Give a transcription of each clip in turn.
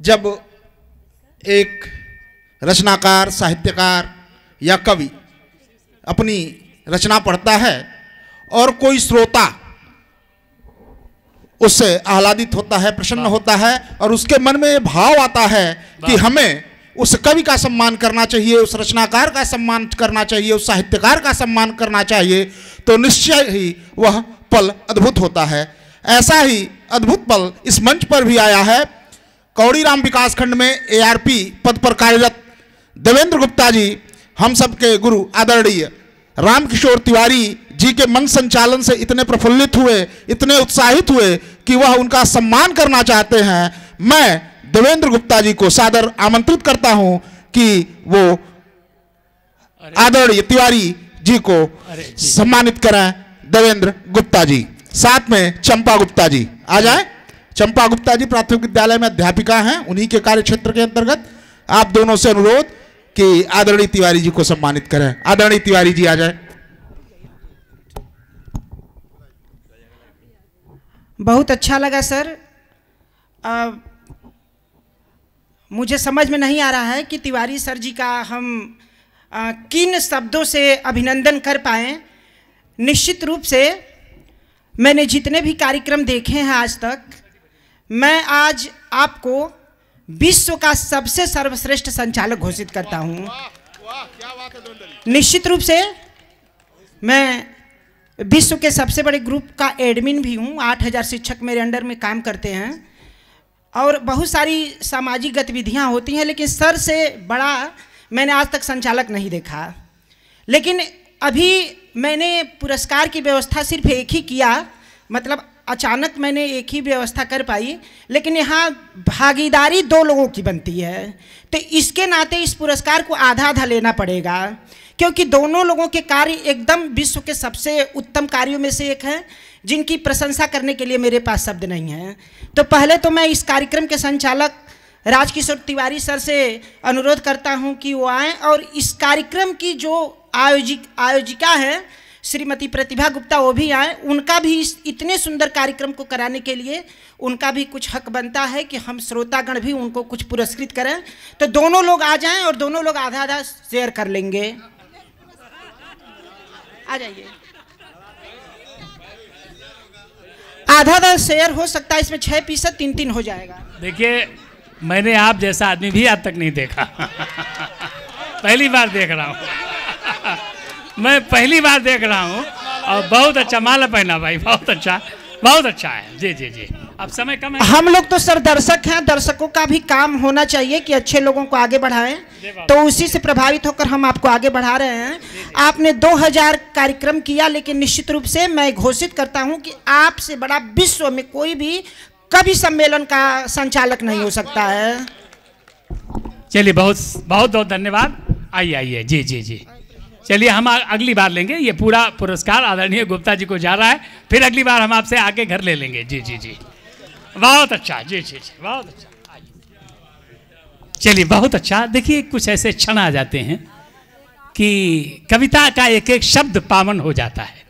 जब एक रचनाकार, साहित्यकार या कवि अपनी रचना पढ़ता है और कोई श्रोता उससे आह्लादित होता है, प्रसन्न होता है और उसके मन में भाव आता है कि हमें उस कवि का सम्मान करना चाहिए, उस रचनाकार का सम्मान करना चाहिए, उस साहित्यकार का सम्मान करना चाहिए, तो निश्चय ही वह पल अद्भुत होता है। ऐसा ही अद्भुत पल इस मंच पर भी आया है। कौड़ीराम विकासखंड में ARP पद पर कार्यरत देवेंद्र गुप्ता जी हम सबके गुरु आदरणीय रामकिशोर तिवारी जी के मन संचालन से इतने प्रफुल्लित हुए, इतने उत्साहित हुए कि वह उनका सम्मान करना चाहते हैं। मैं देवेंद्र गुप्ता जी को सादर आमंत्रित करता हूं कि वो आदरणीय तिवारी जी को सम्मानित करें। देवेंद्र गुप्ता जी, साथ में चंपा गुप्ता जी आ जाए। चंपा गुप्ता जी प्राथमिक विद्यालय में अध्यापिका हैं, उन्हीं के कार्य क्षेत्र के अंतर्गत आप दोनों से अनुरोध कि आदरणीय तिवारी जी को सम्मानित करें। आदरणीय तिवारी जी आ जाए। बहुत अच्छा लगा सर। मुझे समझ में नहीं आ रहा है कि तिवारी सर जी का हम किन शब्दों से अभिनंदन कर पाएँ। निश्चित रूप से मैंने जितने भी कार्यक्रम देखे हैं आज तक, मैं आज आपको विश्व का सबसे सर्वश्रेष्ठ संचालक घोषित करता हूं। निश्चित रूप से मैं विश्व के सबसे बड़े ग्रुप का एडमिन भी हूं। 8000 शिक्षक मेरे अंडर में काम करते हैं और बहुत सारी सामाजिक गतिविधियां होती हैं, लेकिन सर से बड़ा मैंने आज तक संचालक नहीं देखा। लेकिन अभी मैंने पुरस्कार की व्यवस्था सिर्फ एक ही किया, मतलब अचानक मैंने एक ही व्यवस्था कर पाई, लेकिन यहाँ भागीदारी 2 लोगों की बनती है, तो इसके नाते इस पुरस्कार को आधा आधा लेना पड़ेगा, क्योंकि दोनों लोगों के कार्य एकदम विश्व के सबसे उत्तम कार्यों में से एक हैं, जिनकी प्रशंसा करने के लिए मेरे पास शब्द नहीं हैं। तो पहले तो मैं इस कार्यक्रम के संचालक राजकिशोर तिवारी सर से अनुरोध करता हूं कि वो आएँ और इस कार्यक्रम की जो आयोजिका है श्रीमती प्रतिभा गुप्ता, वो भी आए। उनका भी इस इतने सुंदर कार्यक्रम को कराने के लिए उनका भी कुछ हक बनता है कि हम श्रोतागण भी उनको कुछ पुरस्कृत करें। तो दोनों लोग आ जाएं और दोनों लोग आधा आधा शेयर कर लेंगे। आ जाइए, आधा आधा शेयर हो सकता है, इसमें 6% 3-3 हो जाएगा। देखिए, मैंने आप जैसा आदमी भी आज तक नहीं देखा। पहली बार देख रहा हूँ। मैं पहली बार देख रहा हूँ और बहुत अच्छा माला पहना भाई, बहुत अच्छा है। जी जी जी, अब समय कम है। हम लोग तो सर दर्शक हैं, दर्शकों का भी काम होना चाहिए कि अच्छे लोगों को आगे बढ़ाएं, तो उसी से प्रभावित होकर हम आपको आगे बढ़ा रहे हैं। आपने 2000 कार्यक्रम किया, लेकिन निश्चित रूप से मैं घोषित करता हूं कि आपसे बड़ा विश्व में कोई भी कभी सम्मेलन का संचालक नहीं हो सकता है। चलिए, बहुत बहुत धन्यवाद। आइए। जी जी जी, चलिए हम अगली बार लेंगे। ये पूरा पुरस्कार आदरणीय गुप्ता जी को जा रहा है, फिर अगली बार हम आपसे आके घर ले लेंगे। जी जी जी, बहुत अच्छा। जी जी जी, बहुत अच्छा। चलिए, बहुत अच्छा। देखिए, कुछ ऐसे क्षण आ जाते हैं कि कविता का एक एक शब्द पावन हो जाता है।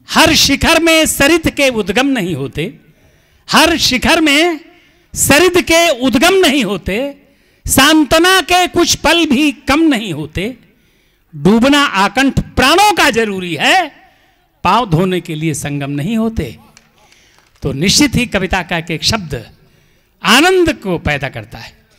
हर शिखर में सरित के उद्गम नहीं होते, हर शिखर में सरित के उद्गम नहीं होते, सांत्वना के कुछ पल भी कम नहीं होते, डूबना आकंठ प्राणों का जरूरी है, पांव धोने के लिए संगम नहीं होते। तो निश्चित ही कविता का एक शब्द आनंद को पैदा करता है।